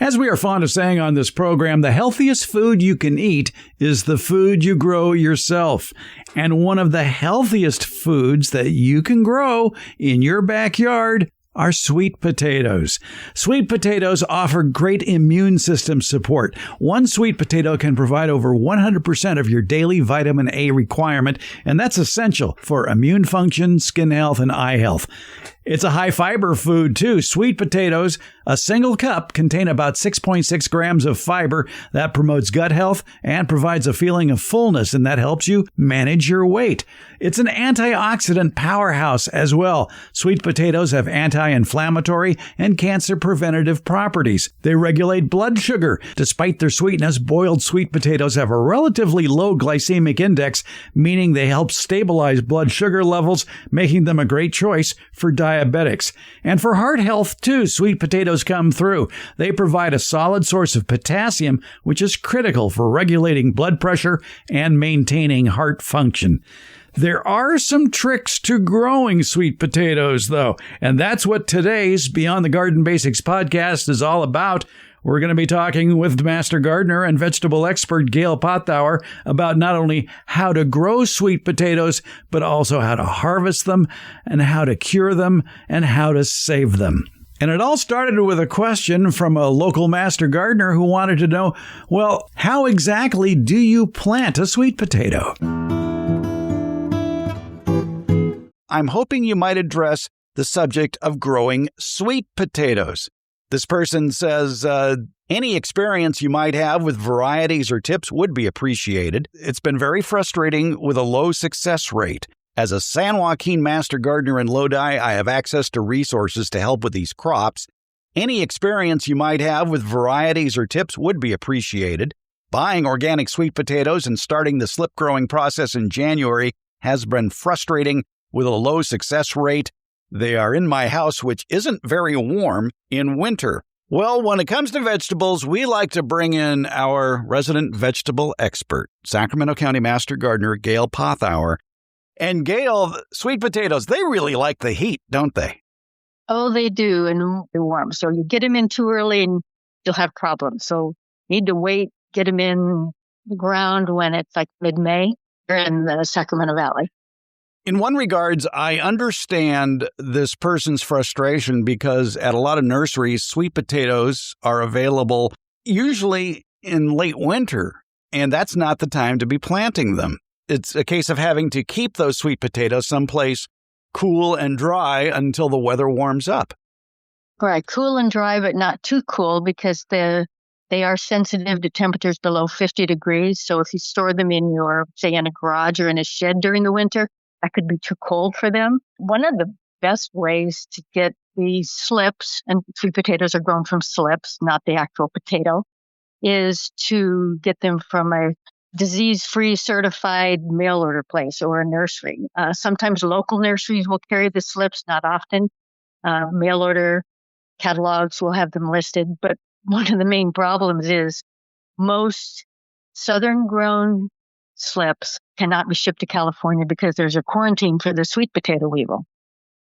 As we are fond of saying on this program, the healthiest food you can eat is the food you grow yourself. And one of the healthiest foods that you can grow in your backyard are sweet potatoes. Sweet potatoes offer great immune system support. One sweet potato can provide over 100% of your daily vitamin A requirement, and that's essential for immune function, skin health, and eye health. It's a high fiber food too. Sweet potatoes, a single cup, contain about 6.6 grams of fiber that promotes gut health and provides a feeling of fullness, and that helps you manage your weight. It's an antioxidant powerhouse as well. Sweet potatoes have anti-inflammatory and cancer preventative properties. They regulate blood sugar. Despite their sweetness, boiled sweet potatoes have a relatively low glycemic index, meaning they help stabilize blood sugar levels, making them a great choice for diabetics. And for heart health, too, sweet potatoes come through. They provide a solid source of potassium, which is critical for regulating blood pressure and maintaining heart function. There are some tricks to growing sweet potatoes, though, and that's what today's Beyond the Garden Basics podcast is all about. We're going to be talking with master gardener and vegetable expert Gail Pothour about not only how to grow sweet potatoes, but also how to harvest them and how to cure them and how to save them. And it all started with a question from a local master gardener who wanted to know, well, how exactly do you plant a sweet potato? I'm hoping you might address the subject of growing sweet potatoes. This person says, any experience you might have with varieties or tips would be appreciated. It's been very frustrating with a low success rate. As a San Joaquin master gardener in Lodi, I have access to resources to help with these crops. Any experience you might have with varieties or tips would be appreciated. Buying organic sweet potatoes and starting the slip growing process in January has been frustrating with a low success rate. They are in my house, which isn't very warm in winter. Well, when it comes to vegetables, we like to bring in our resident vegetable expert, Sacramento County Master Gardener Gail Pothour. And Gail, sweet potatoes, they really like the heat, don't they? Oh, they do, and they're warm. So you get them in too early and you'll have problems. So you need to wait, get them in the ground when it's like mid-May. They're in the Sacramento Valley. In one regards, I understand this person's frustration because at a lot of nurseries, sweet potatoes are available usually in late winter, and that's not the time to be planting them. It's a case of having to keep those sweet potatoes someplace cool and dry until the weather warms up. Right, cool and dry, but not too cool because they are sensitive to temperatures below 50 degrees. So if you store them in your, say, in a garage or in a shed during the winter, that could be too cold for them. One of the best ways to get these slips, and sweet potatoes are grown from slips, not the actual potato, is to get them from a disease-free certified mail order place or a nursery. Sometimes local nurseries will carry the slips, not often. Mail order catalogs will have them listed. But one of the main problems is most southern-grown slips cannot be shipped to California because there's a quarantine for the sweet potato weevil.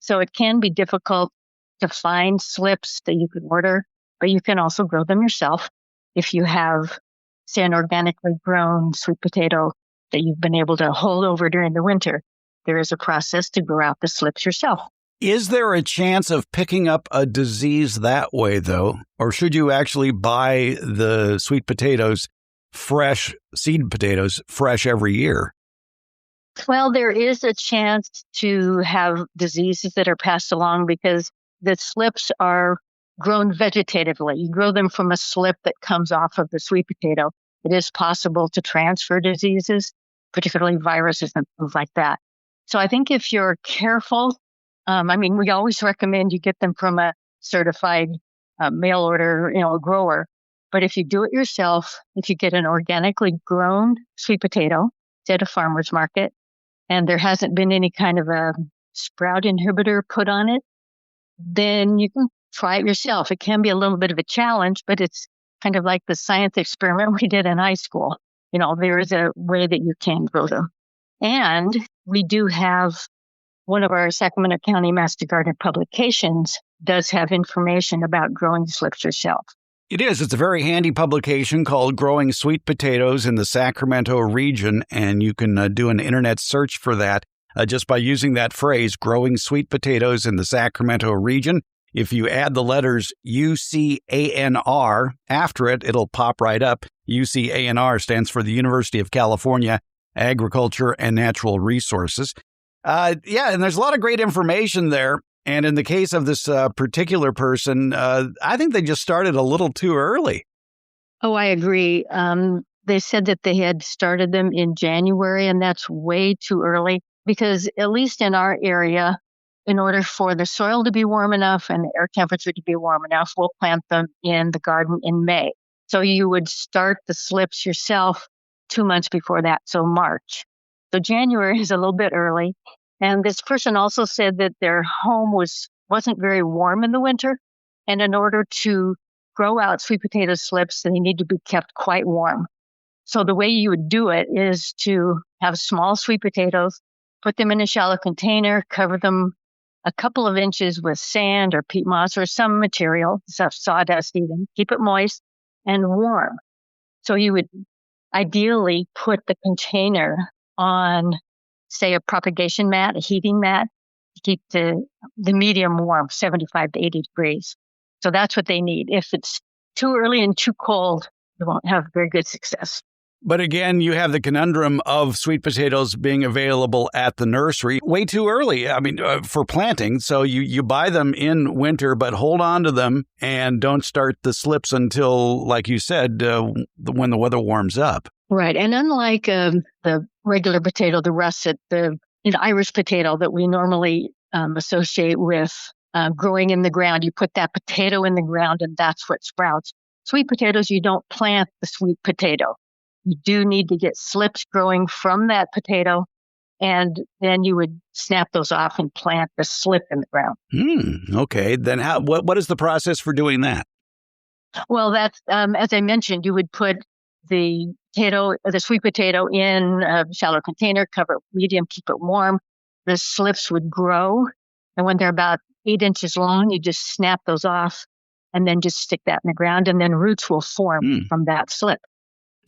So it can be difficult to find slips that you can order, but you can also grow them yourself if you have, say, an organically grown sweet potato that you've been able to hold over during the winter. There is a process to grow out the slips yourself. Is there a chance of picking up a disease that way, though? Or should you actually buy the sweet potatoes fresh, seed potatoes, fresh every year? Well, there is a chance to have diseases that are passed along because the slips are grown vegetatively. You grow them from a slip that comes off of the sweet potato. It is possible to transfer diseases, particularly viruses and things like that. So I think if you're careful, we always recommend you get them from a certified mail order, grower. But if you do it yourself, if you get an organically grown sweet potato at a farmer's market, and there hasn't been any kind of a sprout inhibitor put on it, then you can try it yourself. It can be a little bit of a challenge, but it's kind of like the science experiment we did in high school. There is a way that you can grow them. And we do have one of our Sacramento County Master Gardener publications does have information about growing slips yourself. It is. It's a very handy publication called Growing Sweet Potatoes in the Sacramento Region, and you can do an internet search for that just by using that phrase, Growing Sweet Potatoes in the Sacramento Region. If you add the letters UCANR after it, it'll pop right up. UCANR stands for the University of California Agriculture and Natural Resources. And there's a lot of great information there. And in the case of this particular person, I think they just started a little too early. Oh, I agree. They said that they had started them in January, and that's way too early because at least in our area, in order for the soil to be warm enough and the air temperature to be warm enough, we'll plant them in the garden in May. So you would start the slips yourself 2 months before that, so March. So January is a little bit early. And this person also said that their home wasn't very warm in the winter. And in order to grow out sweet potato slips, they need to be kept quite warm. So the way you would do it is to have small sweet potatoes, put them in a shallow container, cover them a couple of inches with sand or peat moss or some material, sawdust even, keep it moist and warm. So you would ideally put the container on, say, a propagation mat, a heating mat, to keep the medium warm, 75 to 80 degrees. So that's what they need. If it's too early and too cold, you won't have very good success. But again, you have the conundrum of sweet potatoes being available at the nursery way too early. I mean, for planting. So you buy them in winter, but hold on to them and don't start the slips until, like you said, when the weather warms up. Right. And unlike the regular potato, the russet, the Irish potato that we normally associate with growing in the ground, you put that potato in the ground and that's what sprouts. Sweet potatoes, you don't plant the sweet potato. You do need to get slips growing from that potato, and then you would snap those off and plant the slip in the ground. Okay. Then what is the process for doing that? Well, that's, as I mentioned, you would put the sweet potato in a shallow container, cover it medium, keep it warm. The slips would grow. And when they're about 8 inches long, you just snap those off and then just stick that in the ground. And then roots will form from that slip.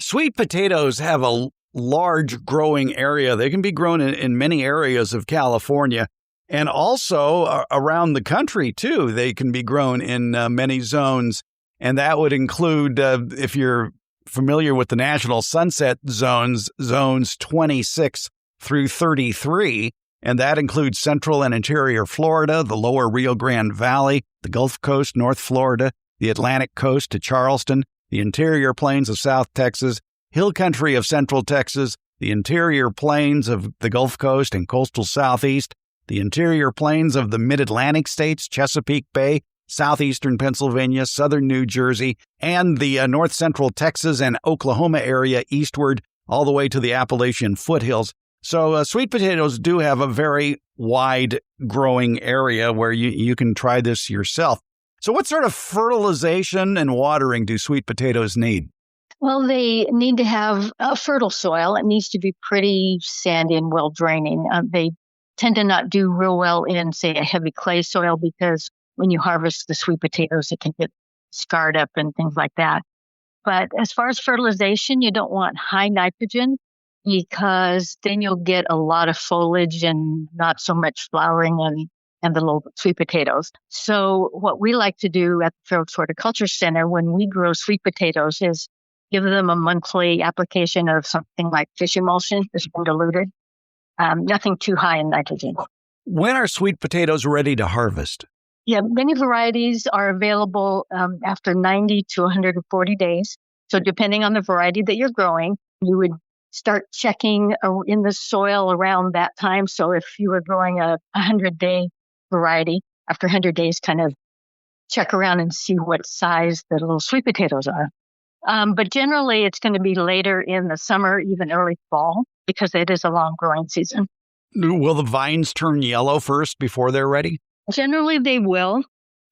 Sweet potatoes have a large growing area. They can be grown in many areas of California and also around the country, too. They can be grown in many zones. And that would include, if you're familiar with the National Sunset Zones 26 through 33, and that includes central and interior Florida, the lower Rio Grande Valley, the Gulf Coast, North Florida, the Atlantic Coast to Charleston, the interior plains of South Texas, hill country of Central Texas, the interior plains of the Gulf Coast and coastal Southeast, the interior plains of the Mid-Atlantic states, Chesapeake Bay, southeastern Pennsylvania, southern New Jersey, and the north central Texas and Oklahoma area eastward, all the way to the Appalachian foothills. So sweet potatoes do have a very wide growing area where you can try this yourself. So what sort of fertilization and watering do sweet potatoes need? Well, they need to have a fertile soil. It needs to be pretty sandy and well draining. They tend to not do real well in, say, a heavy clay soil because when you harvest the sweet potatoes, it can get scarred up and things like that. But as far as fertilization, you don't want high nitrogen because then you'll get a lot of foliage and not so much flowering and the little sweet potatoes. So what we like to do at the Fairfield Horticulture Center when we grow sweet potatoes is give them a monthly application of something like fish emulsion that's been diluted. Nothing too high in nitrogen. When are sweet potatoes ready to harvest? Yeah, many varieties are available after 90 to 140 days. So depending on the variety that you're growing, you would start checking in the soil around that time. So if you were growing a 100-day variety, after 100 days, kind of check around and see what size the little sweet potatoes are. But generally, it's going to be later in the summer, even early fall, because it is a long growing season. Will the vines turn yellow first before they're ready? Generally, they will.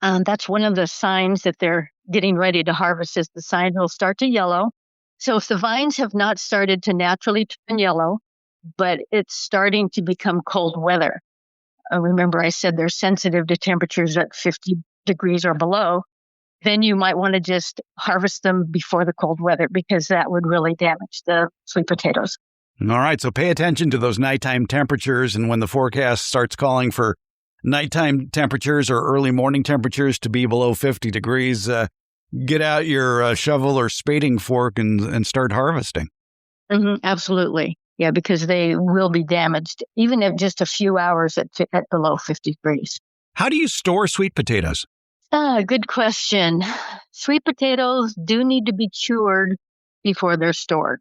That's one of the signs that they're getting ready to harvest is the sign will start to yellow. So if the vines have not started to naturally turn yellow, but it's starting to become cold weather. Remember, I said they're sensitive to temperatures at 50 degrees or below. then you might want to just harvest them before the cold weather because that would really damage the sweet potatoes. All right. So pay attention to those nighttime temperatures. And when the forecast starts calling for nighttime temperatures or early morning temperatures to be below 50 degrees, get out your shovel or spading fork and start harvesting. Absolutely. Yeah, because they will be damaged, even if just a few hours at below 50 degrees. How do you store sweet potatoes? Good question. Sweet potatoes do need to be cured before they're stored.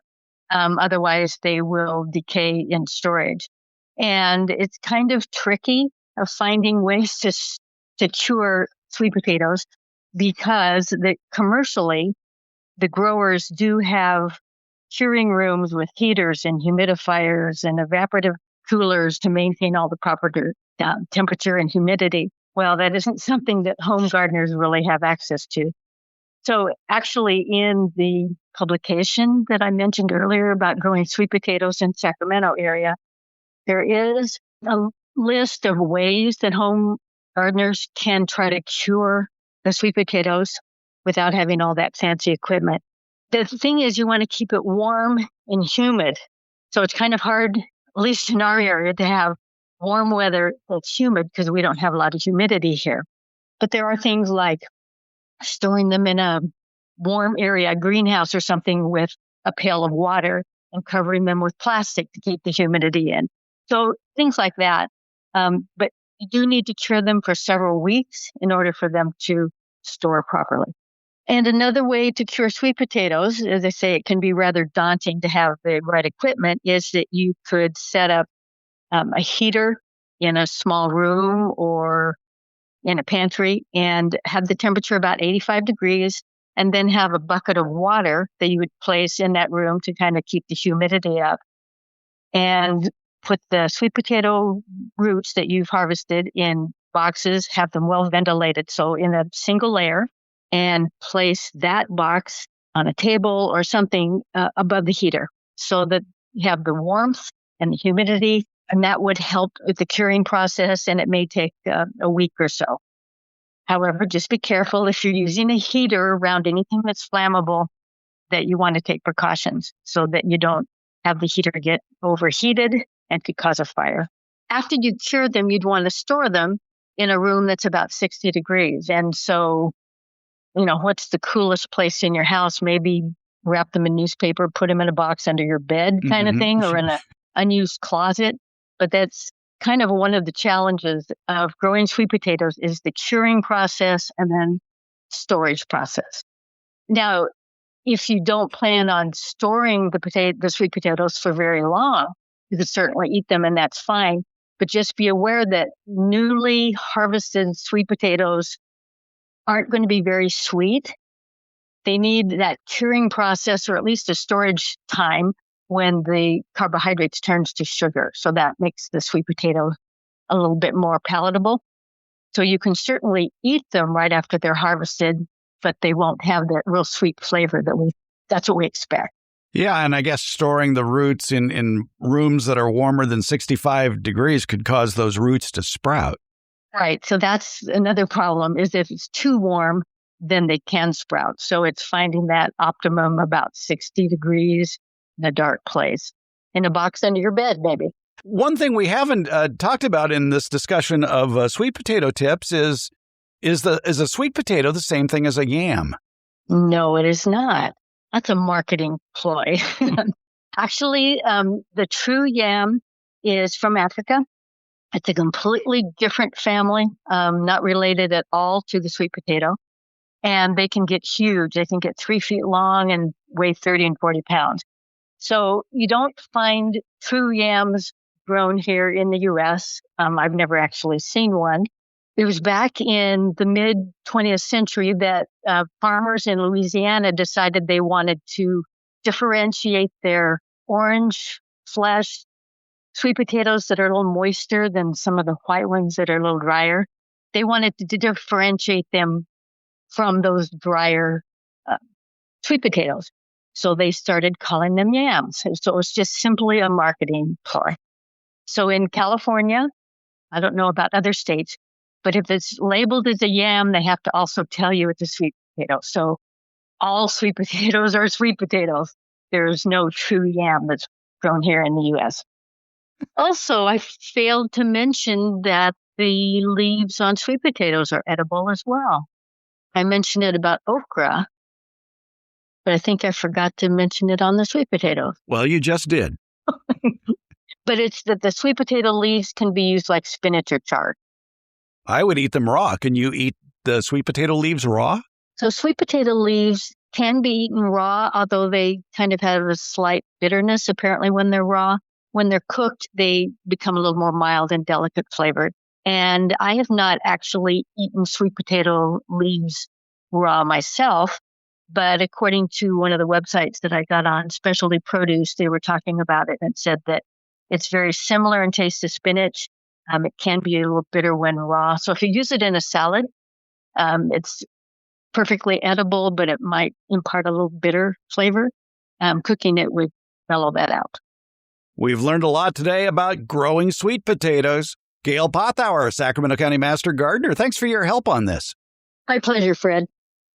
Otherwise, they will decay in storage. And it's kind of tricky of finding ways to cure sweet potatoes because commercially, the growers do have curing rooms with heaters and humidifiers and evaporative coolers to maintain all the proper temperature and humidity. Well, that isn't something that home gardeners really have access to. So actually, in the publication that I mentioned earlier about growing sweet potatoes in Sacramento area, there is a list of ways that home gardeners can try to cure the sweet potatoes without having all that fancy equipment. The thing is, you want to keep it warm and humid. So it's kind of hard, at least in our area, to have warm weather that's humid because we don't have a lot of humidity here. But there are things like storing them in a warm area, a greenhouse or something with a pail of water and covering them with plastic to keep the humidity in. So things like that. But you do need to cure them for several weeks in order for them to store properly. And another way to cure sweet potatoes, as I say, it can be rather daunting to have the right equipment, is that you could set up a heater in a small room or in a pantry and have the temperature about 85 degrees and then have a bucket of water that you would place in that room to kind of keep the humidity up and put the sweet potato roots that you've harvested in boxes, have them well ventilated. So in a single layer, and place that box on a table or something above the heater so that you have the warmth and the humidity, and that would help with the curing process, and it may take a week or so. However, just be careful if you're using a heater around anything that's flammable that you want to take precautions so that you don't have the heater get overheated and could cause a fire. After you cure them, you'd want to store them in a room that's about 60 degrees. And so, what's the coolest place in your house? Maybe wrap them in newspaper, put them in a box under your bed kind of thing, or in an unused closet. But that's kind of one of the challenges of growing sweet potatoes is the curing process and then storage process. Now, if you don't plan on storing the sweet potatoes for very long, you could certainly eat them and that's fine. But just be aware that newly harvested sweet potatoes aren't going to be very sweet. They need that curing process or at least a storage time when the carbohydrates turns to sugar. So that makes the sweet potato a little bit more palatable. So you can certainly eat them right after they're harvested, but they won't have that real sweet flavor that's what we expect. Yeah, and I guess storing the roots in rooms that are warmer than 65 degrees could cause those roots to sprout. Right. So that's another problem is if it's too warm, then they can sprout. So it's finding that optimum about 60 degrees in a dark place, in a box under your bed, maybe. One thing we haven't talked about in this discussion of sweet potato tips is a sweet potato the same thing as a yam? No, it is not. That's a marketing ploy. Actually, the true yam is from Africa. It's a completely different family, not related at all to the sweet potato. And they can get huge. They can get 3 feet long and weigh 30 and 40 pounds. So you don't find true yams grown here in the U.S. I've never actually seen one. It was back in the mid-20th century that farmers in Louisiana decided they wanted to differentiate their orange flesh sweet potatoes that are a little moister than some of the white ones that are a little drier. They wanted to differentiate them from those drier sweet potatoes. So they started calling them yams. So it's just simply a marketing ploy. So in California, I don't know about other states, but if it's labeled as a yam, they have to also tell you it's a sweet potato. So all sweet potatoes are sweet potatoes. There's no true yam that's grown here in the U.S. Also, I failed to mention that the leaves on sweet potatoes are edible as well. I mentioned it about okra, but I think I forgot to mention it on the sweet potatoes. Well, you just did. But it's that the sweet potato leaves can be used like spinach or chard. I would eat them raw. Can you eat the sweet potato leaves raw? So sweet potato leaves can be eaten raw, although they kind of have a slight bitterness apparently when they're raw. When they're cooked, they become a little more mild and delicate flavored. And I have not actually eaten sweet potato leaves raw myself, but according to one of the websites that I got on, Specialty Produce, they were talking about it and said that it's very similar in taste to spinach. It can be a little bitter when raw. So if you use it in a salad, it's perfectly edible, but it might impart a little bitter flavor. Cooking it would mellow that out. We've learned a lot today about growing sweet potatoes. Gail Pothour, Sacramento County Master Gardener, thanks for your help on this. My pleasure, Fred.